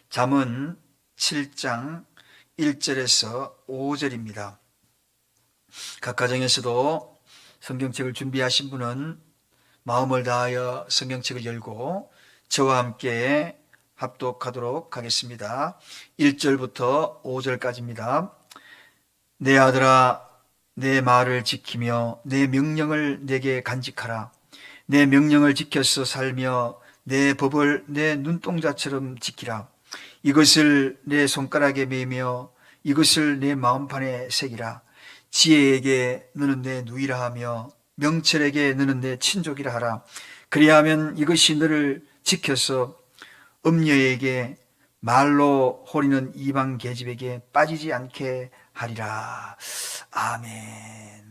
잠언 7장 1절에서 5절입니다. 각 가정에서도 성경책을 준비하신 분은 마음을 다하여 성경책을 열고 저와 함께 합독하도록 하겠습니다. 1절부터 5절까지입니다. 내 아들아, 내 말을 지키며 내 명령을 내게 간직하라. 내 명령을 지켜서 살며 내 법을 내 눈동자처럼 지키라. 이것을 내 손가락에 매며 이것을 내 마음판에 새기라. 지혜에게 너는 내 누이라 하며 명철에게 너는 내 친족이라 하라. 그리하면 이것이 너를 지켜서 음녀에게 말로 호리는 이방 계집에게 빠지지 않게 하리라. 아멘.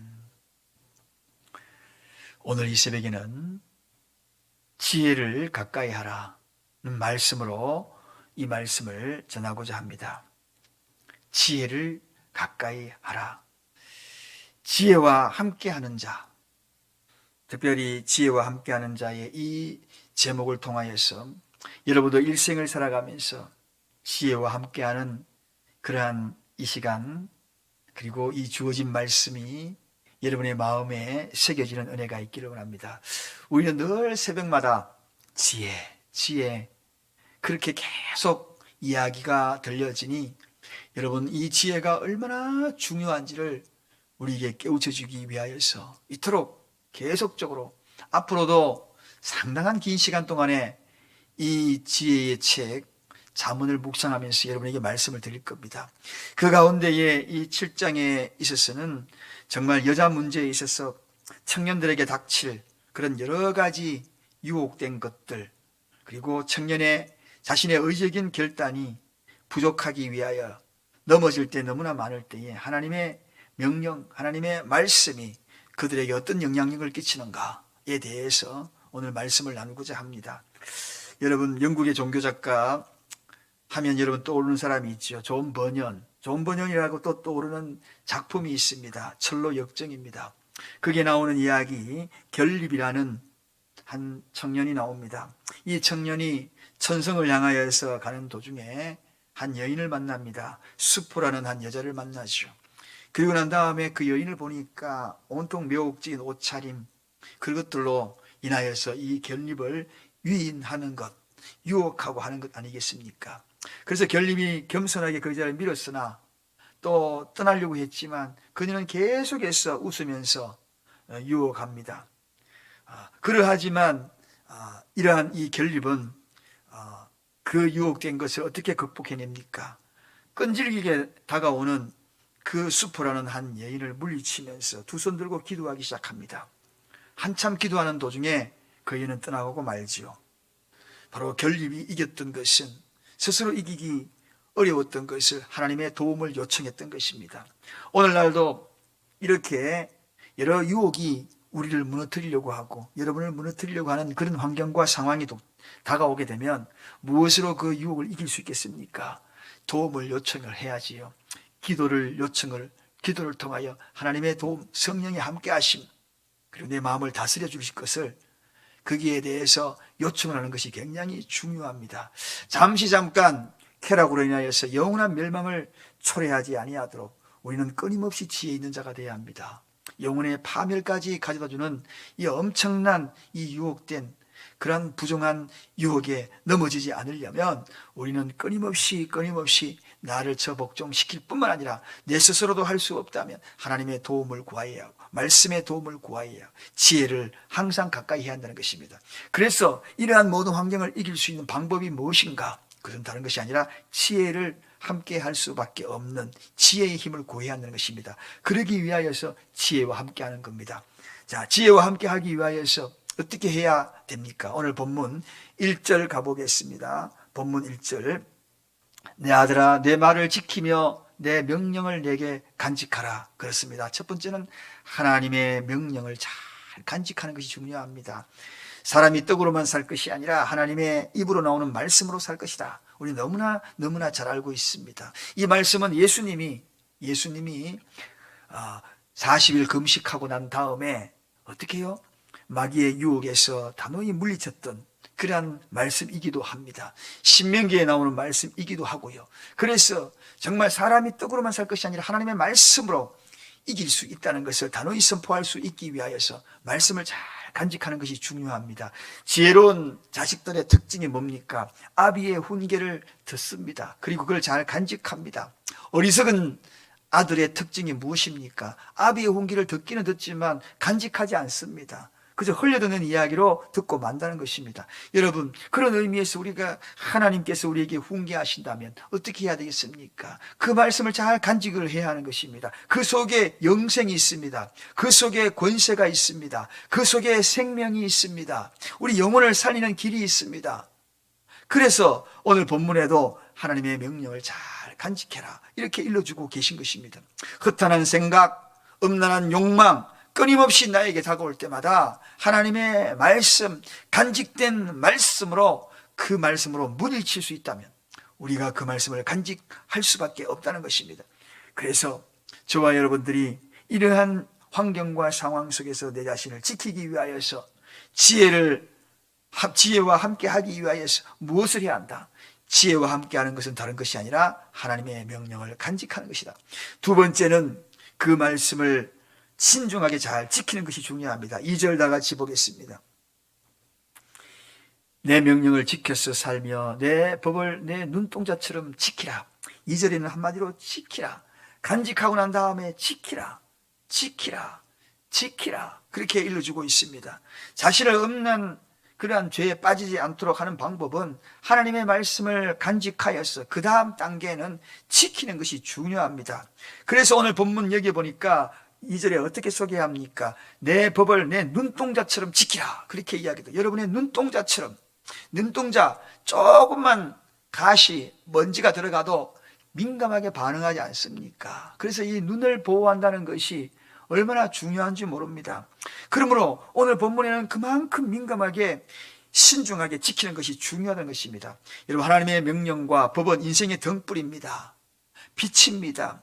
오늘 이 새벽에는 지혜를 가까이 하라는 말씀으로 이 말씀을 전하고자 합니다. 지혜를 가까이 하라. 지혜와 함께하는 자, 특별히 지혜와 함께하는 자의 이 제목을 통하여서 여러분도 일생을 살아가면서 지혜와 함께하는 그러한 이 시간, 그리고 이 주어진 말씀이 여러분의 마음에 새겨지는 은혜가 있기를 원합니다. 우리는 늘 새벽마다 지혜 그렇게 계속 이야기가 들려지니 여러분, 이 지혜가 얼마나 중요한지를 우리에게 깨우쳐 주기 위하여서 이토록 계속적으로 앞으로도 상당한 긴 시간 동안에 이 지혜의 책 잠언을 묵상하면서 여러분에게 말씀을 드릴 겁니다. 그 가운데에 이 7장에 있어서는 정말 여자 문제에 있어서 청년들에게 닥칠 그런 여러 가지 유혹된 것들, 그리고 청년의 자신의 의적인 결단이 부족하기 위하여 넘어질 때 너무나 많을 때에 하나님의 명령, 하나님의 말씀이 그들에게 어떤 영향력을 끼치는가에 대해서 오늘 말씀을 나누고자 합니다. 여러분, 영국의 종교작가 하면 여러분 떠오르는 사람이 있죠. 존 버년이라고 또 떠오르는 작품이 있습니다. 철로 역정입니다. 거기에 나오는 이야기, 결립이라는 한 청년이 나옵니다. 이 청년이 천성을 향하여서 가는 도중에 한 여인을 만납니다. 수포라는 한 여자를 만나죠. 그리고 난 다음에 그 여인을 보니까 온통 묘옥적인 옷차림, 그것들로 인하여서 이 결립을 유인하는 것, 유혹하고 하는 것 아니겠습니까? 그래서 결립이 겸손하게 그 여자를 밀었으나 또 떠나려고 했지만 그녀는 계속해서 웃으면서 유혹합니다. 그러하지만 이러한 이 결립은 그 유혹된 것을 어떻게 극복해냅니까? 끈질기게 다가오는 그 수포라는 한 여인을 물리치면서 두 손 들고 기도하기 시작합니다. 한참 기도하는 도중에 그 여인은 떠나가고 말지요. 바로 결립이 이겼던 것은 스스로 이기기 어려웠던 것을 하나님의 도움을 요청했던 것입니다. 오늘날도 이렇게 여러 유혹이 우리를 무너뜨리려고 하고 여러분을 무너뜨리려고 하는 그런 환경과 상황이 다가오게 되면 무엇으로 그 유혹을 이길 수 있겠습니까? 도움을 요청을 해야지요. 기도를 통하여 하나님의 도움, 성령의 함께 하심, 그리고 내 마음을 다스려 주실 것을 거기에 대해서 요청을 하는 것이 굉장히 중요합니다. 잠깐 쾌락으로 인하여서 영원한 멸망을 초래하지 아니하도록 우리는 끊임없이 지혜 있는 자가 되어야 합니다. 영혼의 파멸까지 가져다주는 이 엄청난 이 유혹된 그런 부정한 유혹에 넘어지지 않으려면 우리는 끊임없이 나를 저 복종시킬 뿐만 아니라 내 스스로도 할 수 없다면 하나님의 도움을 구해야 하고 말씀의 도움을 구해야 하고 지혜를 항상 가까이 해야 한다는 것입니다. 그래서 이러한 모든 환경을 이길 수 있는 방법이 무엇인가? 그것은 다른 것이 아니라 지혜를 함께 할 수밖에 없는 지혜의 힘을 구해야 한다는 것입니다. 그러기 위하여서 지혜와 함께 하는 겁니다. 자, 지혜와 함께 하기 위하여서 어떻게 해야 됩니까? 오늘 본문 1절 가보겠습니다. 본문 1절. 내 아들아, 내 말을 지키며 내 명령을 내게 간직하라. 그렇습니다. 첫 번째는 하나님의 명령을 잘 간직하는 것이 중요합니다. 사람이 떡으로만 살 것이 아니라 하나님의 입으로 나오는 말씀으로 살 것이다. 우리 너무나 잘 알고 있습니다. 이 말씀은 예수님이 40일 금식하고 난 다음에 어떻게 해요? 마귀의 유혹에서 단호히 물리쳤던 그러한 말씀이기도 합니다. 신명기에 나오는 말씀이기도 하고요. 그래서 정말 사람이 떡으로만 살 것이 아니라 하나님의 말씀으로 이길 수 있다는 것을 단호히 선포할 수 있기 위하여서 말씀을 잘 간직하는 것이 중요합니다. 지혜로운 자식들의 특징이 뭡니까? 아비의 훈계를 듣습니다. 그리고 그걸 잘 간직합니다. 어리석은 아들의 특징이 무엇입니까? 아비의 훈계를 듣기는 듣지만 간직하지 않습니다. 그저 흘려듣는 이야기로 듣고 만다는 것입니다. 여러분, 그런 의미에서 우리가 하나님께서 우리에게 훈계하신다면 어떻게 해야 되겠습니까? 그 말씀을 잘 간직을 해야 하는 것입니다. 그 속에 영생이 있습니다. 그 속에 권세가 있습니다. 그 속에 생명이 있습니다. 우리 영혼을 살리는 길이 있습니다. 그래서 오늘 본문에도 하나님의 명령을 잘 간직해라, 이렇게 일러주고 계신 것입니다. 허탄한 생각, 음란한 욕망 끊임없이 나에게 다가올 때마다 하나님의 말씀, 간직된 말씀으로, 그 말씀으로 물리칠 수 있다면 우리가 그 말씀을 간직할 수밖에 없다는 것입니다. 그래서 저와 여러분들이 이러한 환경과 상황 속에서 내 자신을 지키기 위하여서 지혜와 함께 하기 위하여서 무엇을 해야 한다? 지혜와 함께 하는 것은 다른 것이 아니라 하나님의 명령을 간직하는 것이다. 두 번째는 그 말씀을 신중하게 잘 지키는 것이 중요합니다. 2절 다 같이 보겠습니다. 내 명령을 지켜서 살며 내 법을 내 눈동자처럼 지키라. 2절에는 한마디로 지키라, 간직하고 난 다음에 지키라, 지키라, 지키라, 그렇게 일러주고 있습니다. 자신을 없는 그러한 죄에 빠지지 않도록 하는 방법은 하나님의 말씀을 간직하여서 그 다음 단계는 지키는 것이 중요합니다. 그래서 오늘 본문 여기 보니까 2절에 어떻게 소개합니까? 내 법을 내 눈동자처럼 지키라, 그렇게 이야기해요. 여러분의 눈동자처럼, 눈동자 조금만 가시, 먼지가 들어가도 민감하게 반응하지 않습니까? 그래서 이 눈을 보호한다는 것이 얼마나 중요한지 모릅니다. 그러므로 오늘 본문에는 그만큼 민감하게 신중하게 지키는 것이 중요하다는 것입니다. 여러분, 하나님의 명령과 법은 인생의 등불입니다. 빛입니다.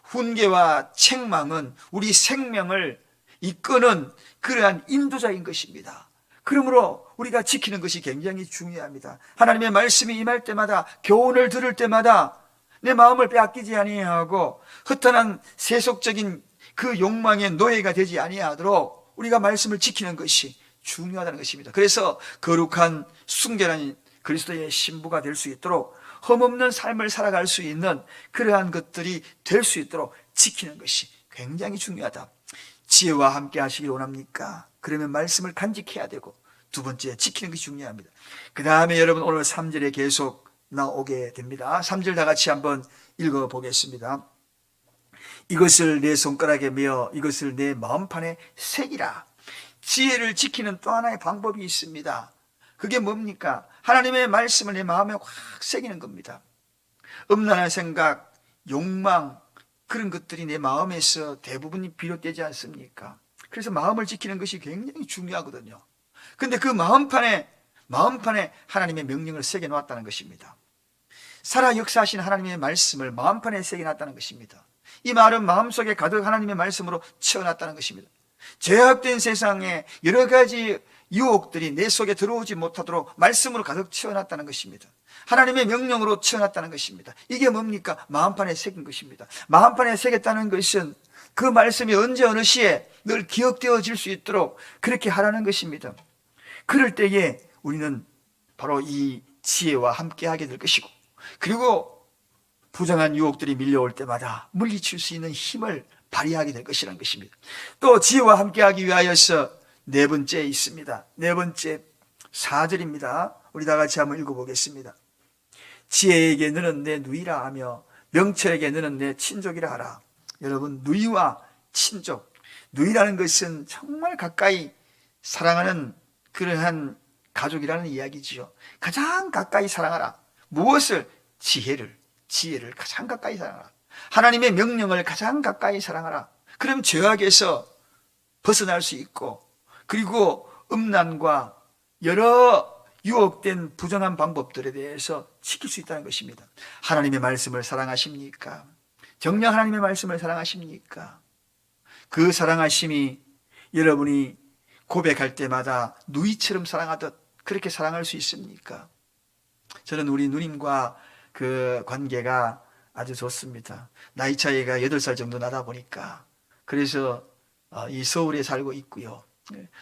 훈계와 책망은 우리 생명을 이끄는 그러한 인도자인 것입니다. 그러므로 우리가 지키는 것이 굉장히 중요합니다. 하나님의 말씀이 임할 때마다, 교훈을 들을 때마다 내 마음을 빼앗기지 아니하고 허탄한 세속적인 그 욕망의 노예가 되지 아니하도록 우리가 말씀을 지키는 것이 중요하다는 것입니다. 그래서 거룩한 순결한 그리스도의 신부가 될 수 있도록, 흠없는 삶을 살아갈 수 있는 그러한 것들이 될 수 있도록 지키는 것이 굉장히 중요하다. 지혜와 함께 하시길 원합니까? 그러면 말씀을 간직해야 되고, 두 번째 지키는 것이 중요합니다. 그 다음에 여러분 오늘 3절에 계속 나오게 됩니다. 3절 다 같이 한번 읽어보겠습니다. 이것을 내 손가락에 메어 이것을 내 마음판에 새기라. 지혜를 지키는 또 하나의 방법이 있습니다. 그게 뭡니까? 하나님의 말씀을 내 마음에 확 새기는 겁니다. 음란한 생각, 욕망, 그런 것들이 내 마음에서 대부분이 비롯되지 않습니까? 그래서 마음을 지키는 것이 굉장히 중요하거든요. 근데 그 마음판에 하나님의 명령을 새겨 놓았다는 것입니다. 살아 역사하신 하나님의 말씀을 마음판에 새겨 놨다는 것입니다. 이 말은 마음속에 가득 하나님의 말씀으로 채워놨다는 것입니다. 죄악된 세상에 여러 가지 유혹들이 내 속에 들어오지 못하도록 말씀으로 가득 채워놨다는 것입니다. 하나님의 명령으로 채워놨다는 것입니다. 이게 뭡니까? 마음판에 새긴 것입니다. 마음판에 새겼다는 것은 그 말씀이 언제 어느 시에 늘 기억되어질 수 있도록 그렇게 하라는 것입니다. 그럴 때에 우리는 바로 이 지혜와 함께 하게 될 것이고, 그리고 부정한 유혹들이 밀려올 때마다 물리칠 수 있는 힘을 발휘하게 될 것이라는 것입니다. 또 지혜와 함께하기 위하여서 네 번째 있습니다. 네 번째 4절입니다. 우리 다 같이 한번 읽어보겠습니다. 지혜에게 너는 내 누이라 하며 명철에게 너는 내 친족이라 하라. 여러분, 누이와 친족, 누이라는 것은 정말 가까이 사랑하는 그러한 가족이라는 이야기지요. 가장 가까이 사랑하라. 무엇을? 지혜를 가장 가까이 사랑하라. 하나님의 명령을 가장 가까이 사랑하라. 그럼 죄악에서 벗어날 수 있고, 그리고 음란과 여러 유혹된 부정한 방법들에 대해서 지킬 수 있다는 것입니다. 하나님의 말씀을 사랑하십니까? 정녕 하나님의 말씀을 사랑하십니까? 그 사랑하심이 여러분이 고백할 때마다 누이처럼 사랑하듯 그렇게 사랑할 수 있습니까? 저는 우리 누님과 그 관계가 아주 좋습니다. 나이 차이가 8살 정도 나다 보니까. 그래서 이 서울에 살고 있고요.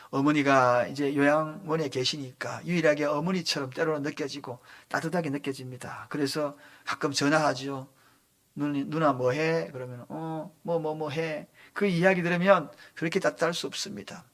어머니가 이제 요양원에 계시니까 유일하게 어머니처럼 때로는 느껴지고 따뜻하게 느껴집니다. 그래서 가끔 전화하죠. 누나 뭐 해? 그러면 뭐 해. 그 이야기 들으면 그렇게 따뜻할 수 없습니다.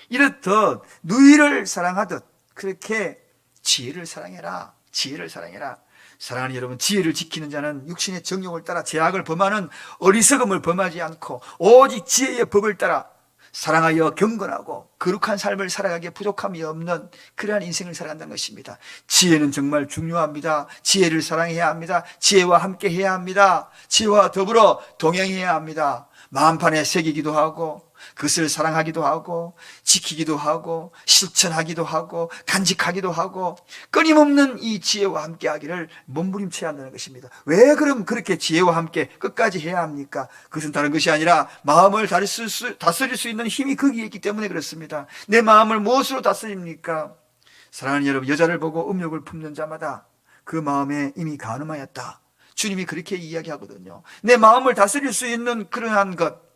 이렇듯 누이를 사랑하듯 그렇게 지혜를 사랑해라. 지혜를 사랑해라. 사랑하는 여러분, 지혜를 지키는 자는 육신의 정욕을 따라 죄악을 범하는 어리석음을 범하지 않고 오직 지혜의 법을 따라 사랑하여 경건하고 거룩한 삶을 살아가기에 부족함이 없는 그러한 인생을 살아간다는 것입니다. 지혜는 정말 중요합니다. 지혜를 사랑해야 합니다. 지혜와 함께 해야 합니다. 지혜와 더불어 동행해야 합니다. 마음판에 새기기도 하고 그것을 사랑하기도 하고 지키기도 하고 실천하기도 하고 간직하기도 하고 끊임없는 이 지혜와 함께 하기를 몸부림쳐야 한다는 것입니다. 왜 그럼 그렇게 지혜와 함께 끝까지 해야 합니까? 그것은 다른 것이 아니라 마음을 다스릴 수 있는 힘이 거기에 있기 때문에 그렇습니다. 내 마음을 무엇으로 다스립니까? 사랑하는 여러분, 여자를 보고 음욕을 품는 자마다 그 마음에 이미 간음하였다. 주님이 그렇게 이야기하거든요. 내 마음을 다스릴 수 있는 그러한 것,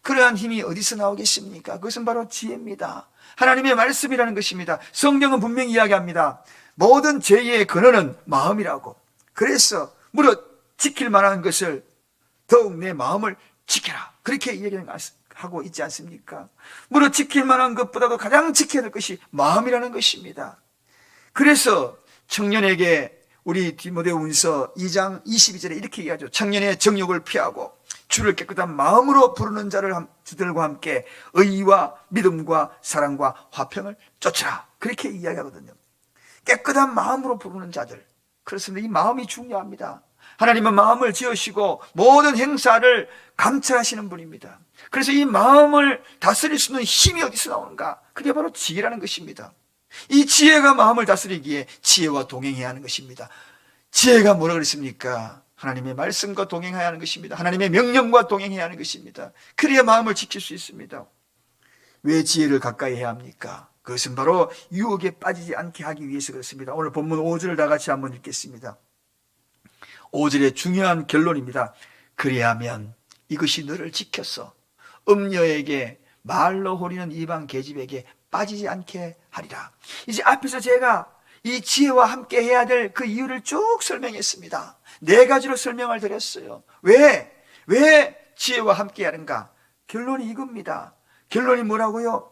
그러한 힘이 어디서 나오겠습니까? 그것은 바로 지혜입니다. 하나님의 말씀이라는 것입니다. 성경은 분명히 이야기합니다. 모든 죄의 근원은 마음이라고. 그래서 무릇 지킬 만한 것을 더욱 내 마음을 지켜라. 그렇게 이야기하고 있지 않습니까? 무릇 지킬 만한 것보다도 가장 지켜야 될 것이 마음이라는 것입니다. 그래서 청년에게 우리 디모데후서 2장 22절에 이렇게 얘기하죠. 청년의 정욕을 피하고 주를 깨끗한 마음으로 부르는 자들과 함께 의와 믿음과 사랑과 화평을 쫓으라. 그렇게 이야기하거든요. 깨끗한 마음으로 부르는 자들. 그렇습니다. 이 마음이 중요합니다. 하나님은 마음을 지으시고 모든 행사를 감찰하시는 분입니다. 그래서 이 마음을 다스릴 수 있는 힘이 어디서 나오는가? 그게 바로 지혜라는 것입니다. 이 지혜가 마음을 다스리기에 지혜와 동행해야 하는 것입니다. 지혜가 뭐라 그랬습니까? 하나님의 말씀과 동행해야 하는 것입니다. 하나님의 명령과 동행해야 하는 것입니다. 그래야 마음을 지킬 수 있습니다. 왜 지혜를 가까이 해야 합니까? 그것은 바로 유혹에 빠지지 않게 하기 위해서 그렇습니다. 오늘 본문 5절을 다 같이 한번 읽겠습니다. 5절의 중요한 결론입니다. 그리하면 이것이 너를 지켜서 음녀에게 말로 호리는 이방 계집에게 빠지지 않게 하리라. 이제 앞에서 제가 이 지혜와 함께 해야 될 그 이유를 쭉 설명했습니다. 4가지로 설명을 드렸어요. 왜 지혜와 함께 하는가? 결론이 이겁니다. 결론이 뭐라고요?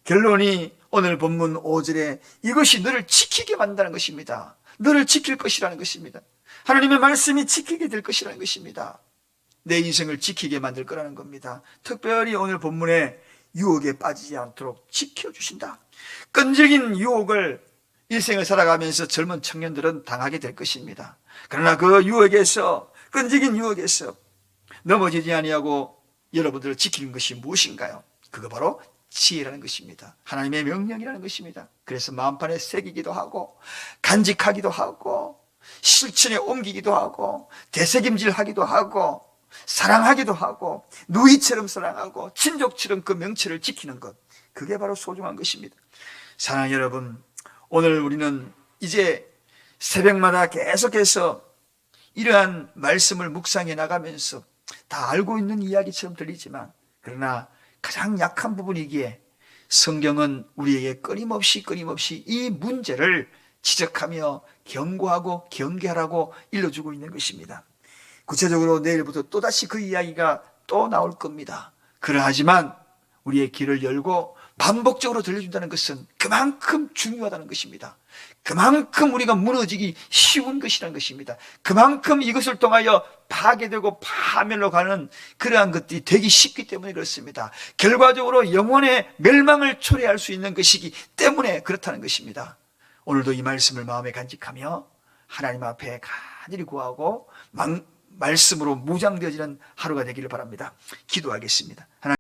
결론이 오늘 본문 5절에 이것이 너를 지키게 만든다는 것입니다. 너를 지킬 것이라는 것입니다. 하나님의 말씀이 지키게 될 것이라는 것입니다. 내 인생을 지키게 만들 거라는 겁니다. 특별히 오늘 본문에 유혹에 빠지지 않도록 지켜주신다. 끈질긴 유혹을 일생을 살아가면서 젊은 청년들은 당하게 될 것입니다. 그러나 그 유혹에서, 끈질긴 유혹에서 넘어지지 아니하고 여러분들을 지키는 것이 무엇인가요? 그거 바로 지혜라는 것입니다. 하나님의 명령이라는 것입니다. 그래서 마음판에 새기기도 하고 간직하기도 하고 실천에 옮기기도 하고 되새김질하기도 하고 사랑하기도 하고 누이처럼 사랑하고 친족처럼 그 명체를 지키는 것, 그게 바로 소중한 것입니다. 사랑하는 여러분, 오늘 우리는 이제 새벽마다 계속해서 이러한 말씀을 묵상해 나가면서 다 알고 있는 이야기처럼 들리지만, 그러나 가장 약한 부분이기에 성경은 우리에게 끊임없이 이 문제를 지적하며 경고하고 경계하라고 일러주고 있는 것입니다. 구체적으로 내일부터 또다시 그 이야기가 또 나올 겁니다. 그러하지만 우리의 귀를 열고 반복적으로 들려준다는 것은 그만큼 중요하다는 것입니다. 그만큼 우리가 무너지기 쉬운 것이라는 것입니다. 그만큼 이것을 통하여 파괴되고 파멸로 가는 그러한 것들이 되기 쉽기 때문에 그렇습니다. 결과적으로 영혼의 멸망을 초래할 수 있는 것이기 때문에 그렇다는 것입니다. 오늘도 이 말씀을 마음에 간직하며 하나님 앞에 간절히 구하고 말씀으로 무장되어지는 하루가 되기를 바랍니다. 기도하겠습니다. 하나님